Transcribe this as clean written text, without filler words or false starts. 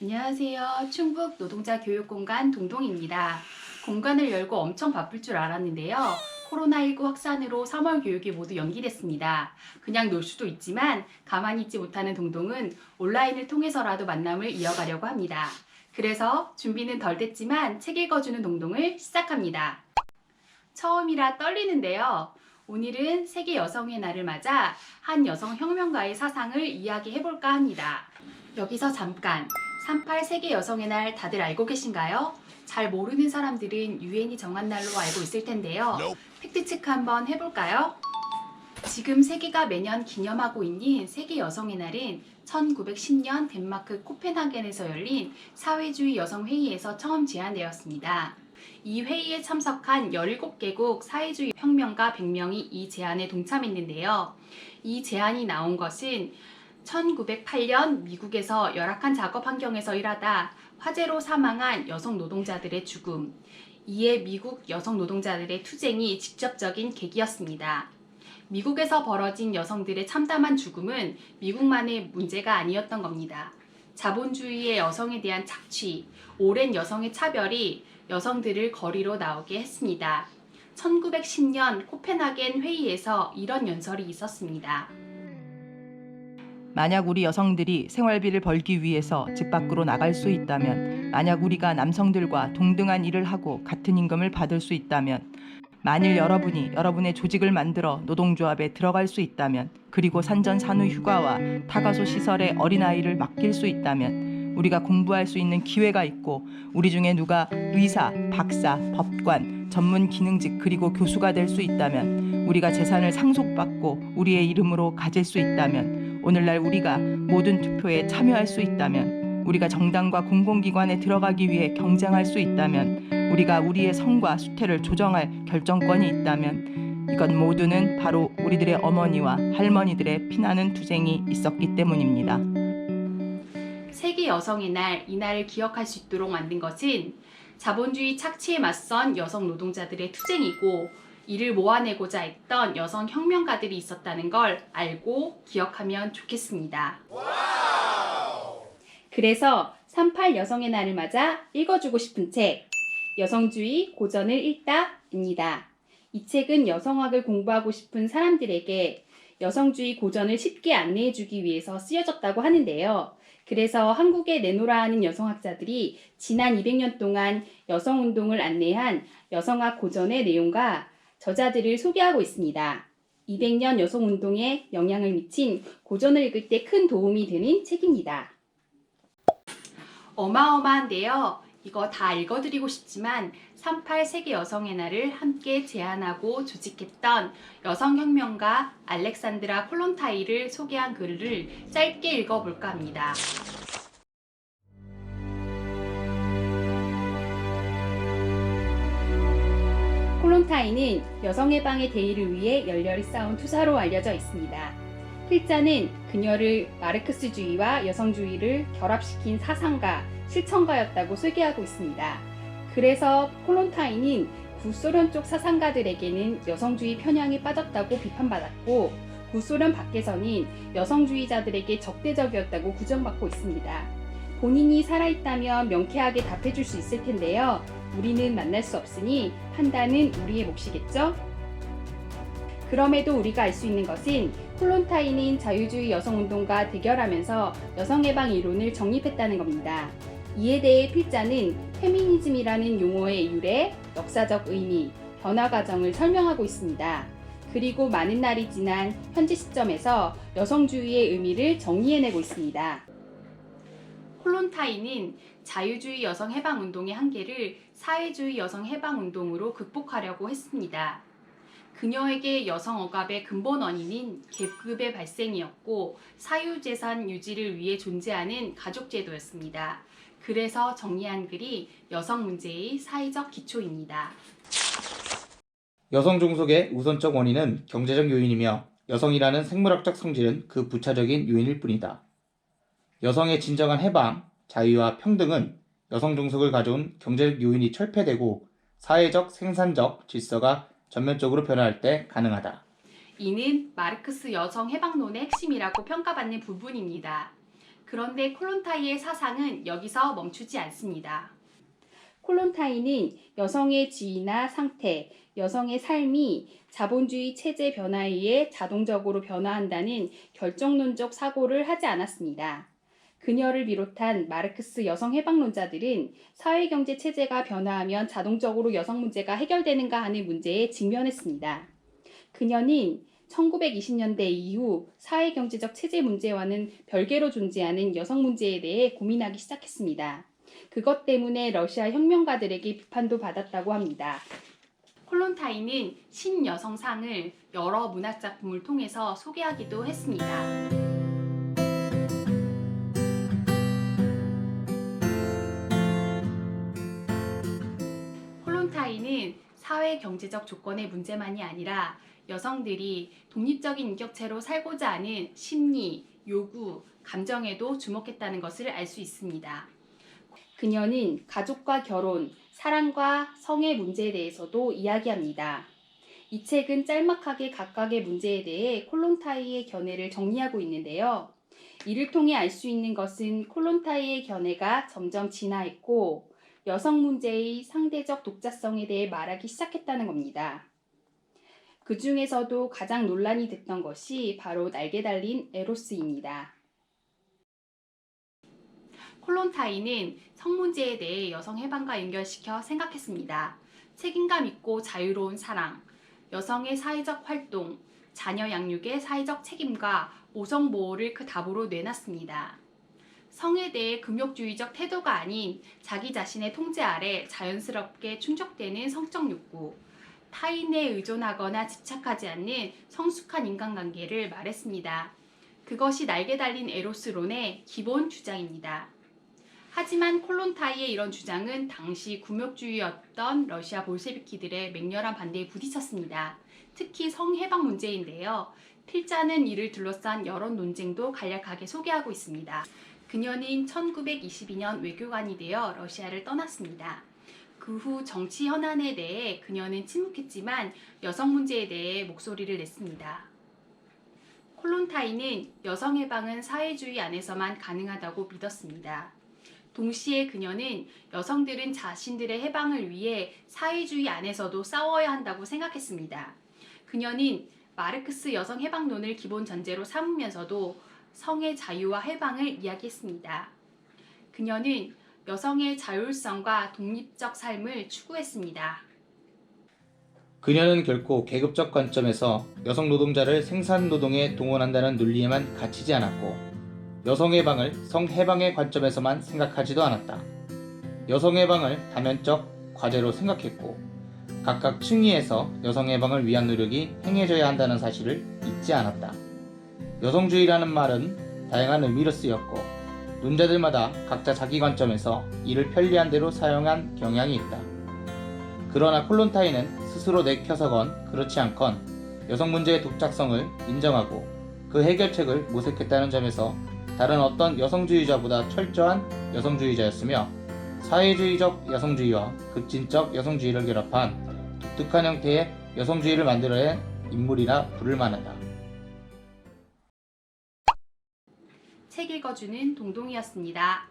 안녕하세요. 충북 노동자 교육공간 동동입니다. 공간을 열고 엄청 바쁠 줄 알았는데요. 코로나19 확산으로 3월 교육이 모두 연기됐습니다. 그냥 놀 수도 있지만 가만히 있지 못하는 동동은 온라인을 통해서라도 만남을 이어가려고 합니다. 그래서 준비는 덜 됐지만 책 읽어주는 동동을 시작합니다. 처음이라 떨리는데요. 오늘은 세계 여성의 날을 맞아 한 여성 혁명가의 사상을 이야기해볼까 합니다. 여기서 잠깐, 38 세계 여성의 날 다들 알고 계신가요? 잘 모르는 사람들은 유엔이 정한 날로 알고 있을 텐데요. 팩트체크 한번 해볼까요? 지금 세계가 매년 기념하고 있는 세계 여성의 날은 1910년 덴마크 코펜하겐에서 열린 사회주의 여성회의에서 처음 제안되었습니다. 이 회의에 참석한 17개국 사회주의 혁명가 100명이 이 제안에 동참했는데요. 이 제안이 나온 것은 1908년 미국에서 열악한 작업 환경에서 일하다 화재로 사망한 여성 노동자들의 죽음, 이에 미국 여성 노동자들의 투쟁이 직접적인 계기였습니다. 미국에서 벌어진 여성들의 참담한 죽음은 미국만의 문제가 아니었던 겁니다. 자본주의의 여성에 대한 착취, 오랜 여성의 차별이 여성들을 거리로 나오게 했습니다. 1910년 코펜하겐 회의에서 이런 연설이 있었습니다. 만약 우리 여성들이 생활비를 벌기 위해서 집 밖으로 나갈 수 있다면, 만약 우리가 남성들과 동등한 일을 하고 같은 임금을 받을 수 있다면, 만일 여러분이 여러분의 조직을 만들어 노동조합에 들어갈 수 있다면, 그리고 산전산후 휴가와 타가소 시설에 어린아이를 맡길 수 있다면, 우리가 공부할 수 있는 기회가 있고 우리 중에 누가 의사, 박사, 법관, 전문 기능직 그리고 교수가 될 수 있다면, 우리가 재산을 상속받고 우리의 이름으로 가질 수 있다면, 오늘날 우리가 모든 투표에 참여할 수 있다면, 우리가 정당과 공공기관에 들어가기 위해 경쟁할 수 있다면, 우리가 우리의 성과 수태를 조정할 결정권이 있다면, 이것 모두는 바로 우리들의 어머니와 할머니들의 피나는 투쟁이 있었기 때문입니다. 세계 여성의 날, 이 날을 기억할 수 있도록 만든 것은 자본주의 착취에 맞선 여성 노동자들의 투쟁이고, 이를 모아내고자 했던 여성 혁명가들이 있었다는 걸 알고 기억하면 좋겠습니다. 그래서 38 여성의 날을 맞아 읽어주고 싶은 책, 여성주의 고전을 읽다입니다. 이 책은 여성학을 공부하고 싶은 사람들에게 여성주의 고전을 쉽게 안내해주기 위해서 쓰여졌다고 하는데요. 그래서 한국에 내노라 하는 여성학자들이 지난 200년 동안 여성운동을 안내한 여성학 고전의 내용과 저자들을 소개하고 있습니다. 200년 여성운동에 영향을 미친 고전을 읽을 때 큰 도움이 되는 책입니다. 어마어마한데요. 이거 다 읽어드리고 싶지만 38 세계 여성의 날을 함께 제안하고 조직했던 여성혁명가 알렉산드라 콜론타이를 소개한 글을 짧게 읽어볼까 합니다. 콜론타인은 여성해방의 대의를 위해 열렬히 싸운 투사로 알려져 있습니다. 필자는 그녀를 마르크스주의와 여성주의를 결합시킨 사상가, 실천가였다고 소개하고 있습니다. 그래서 콜론타인은 구소련 쪽 사상가들에게는 여성주의 편향에 빠졌다고 비판받았고, 구소련 밖에서는 여성주의자들에게 적대적이었다고 구정받고 있습니다. 본인이 살아있다면 명쾌하게 답해줄 수 있을 텐데요. 우리는 만날 수 없으니 판단은 우리의 몫이겠죠? 그럼에도 우리가 알 수 있는 것은 콜론타인은 자유주의 여성운동과 대결하면서 여성해방 이론을 정립했다는 겁니다. 이에 대해 필자는 페미니즘이라는 용어의 유래, 역사적 의미, 변화 과정을 설명하고 있습니다. 그리고 많은 날이 지난 현재 시점에서 여성주의의 의미를 정리해내고 있습니다. 콜론타인은 자유주의 여성 해방운동의 한계를 사회주의 여성 해방운동으로 극복하려고 했습니다. 그녀에게 여성 억압의 근본 원인인 계급의 발생이었고, 사유재산 유지를 위해 존재하는 가족제도였습니다. 그래서 정리한 글이 여성 문제의 사회적 기초입니다. 여성 종속의 우선적 원인은 경제적 요인이며, 여성이라는 생물학적 성질은 그 부차적인 요인일 뿐이다. 여성의 진정한 해방, 자유와 평등은 여성 종속을 가져온 경제적 요인이 철폐되고 사회적 생산적 질서가 전면적으로 변화할 때 가능하다. 이는 마르크스 여성 해방론의 핵심이라고 평가받는 부분입니다. 그런데 콜론타이의 사상은 여기서 멈추지 않습니다. 콜론타이는 여성의 지위나 상태, 여성의 삶이 자본주의 체제 변화에 의해 자동적으로 변화한다는 결정론적 사고를 하지 않았습니다. 그녀를 비롯한 마르크스 여성 해방론자들은 사회경제 체제가 변화하면 자동적으로 여성 문제가 해결되는가 하는 문제에 직면했습니다. 그녀는 1920년대 이후 사회경제적 체제 문제와는 별개로 존재하는 여성 문제에 대해 고민하기 시작했습니다. 그것 때문에 러시아 혁명가들에게 비판도 받았다고 합니다. 콜론타인은 신여성상을 여러 문학작품을 통해서 소개하기도 했습니다. 콜론타인은 사회 경제적 조건의 문제만이 아니라 여성들이 독립적인 인격체로 살고자 하는 심리, 요구, 감정에도 주목했다는 것을 알 수 있습니다. 그녀는 가족과 결혼, 사랑과 성의 문제에 대해서도 이야기합니다. 이 책은 짤막하게 각각의 문제에 대해 콜론타이의 견해를 정리하고 있는데요. 이를 통해 알 수 있는 것은 콜론타이의 견해가 점점 진화했고 여성 문제의 상대적 독자성에 대해 말하기 시작했다는 겁니다. 그 중에서도 가장 논란이 됐던 것이 바로 날개 달린 에로스입니다. 콜론타인은 성 문제에 대해 여성 해방과 연결시켜 생각했습니다. 책임감 있고 자유로운 사랑, 여성의 사회적 활동, 자녀 양육의 사회적 책임과 모성 보호를 그 답으로 내놨습니다. 성에 대해 금욕주의적 태도가 아닌 자기 자신의 통제 아래 자연스럽게 충족되는 성적 욕구, 타인에 의존하거나 집착하지 않는 성숙한 인간관계를 말했습니다. 그것이 날개 달린 에로스론의 기본 주장입니다. 하지만 콜론타이의 이런 주장은 당시 금욕주의였던 러시아 볼셰비키들의 맹렬한 반대에 부딪혔습니다. 특히 성해방 문제인데요. 필자는 이를 둘러싼 여론 논쟁도 간략하게 소개하고 있습니다. 그녀는 1922년 외교관이 되어 러시아를 떠났습니다. 그 후 정치 현안에 대해 그녀는 침묵했지만 여성 문제에 대해 목소리를 냈습니다. 콜론타이는 여성 해방은 사회주의 안에서만 가능하다고 믿었습니다. 동시에 그녀는 여성들은 자신들의 해방을 위해 사회주의 안에서도 싸워야 한다고 생각했습니다. 그녀는 마르크스 여성 해방론을 기본 전제로 삼으면서도 성의 자유와 해방을 이야기했습니다. 그녀는 여성의 자율성과 독립적 삶을 추구했습니다. 그녀는 결코 계급적 관점에서 여성 노동자를 생산 노동에 동원한다는 논리에만 갇히지 않았고 여성해방을 성해방의 관점에서만 생각하지도 않았다. 여성해방을 다면적 과제로 생각했고 각각 층위에서 여성해방을 위한 노력이 행해져야 한다는 사실을 잊지 않았다. 여성주의라는 말은 다양한 의미로 쓰였고 논자들마다 각자 자기 관점에서 이를 편리한 대로 사용한 경향이 있다. 그러나 콜론타이는 스스로 내켜서건 그렇지 않건 여성 문제의 독자성을 인정하고 그 해결책을 모색했다는 점에서 다른 어떤 여성주의자보다 철저한 여성주의자였으며 사회주의적 여성주의와 급진적 여성주의를 결합한 독특한 형태의 여성주의를 만들어낸 인물이라 부를 만하다. 책 읽어주는 동동이었습니다.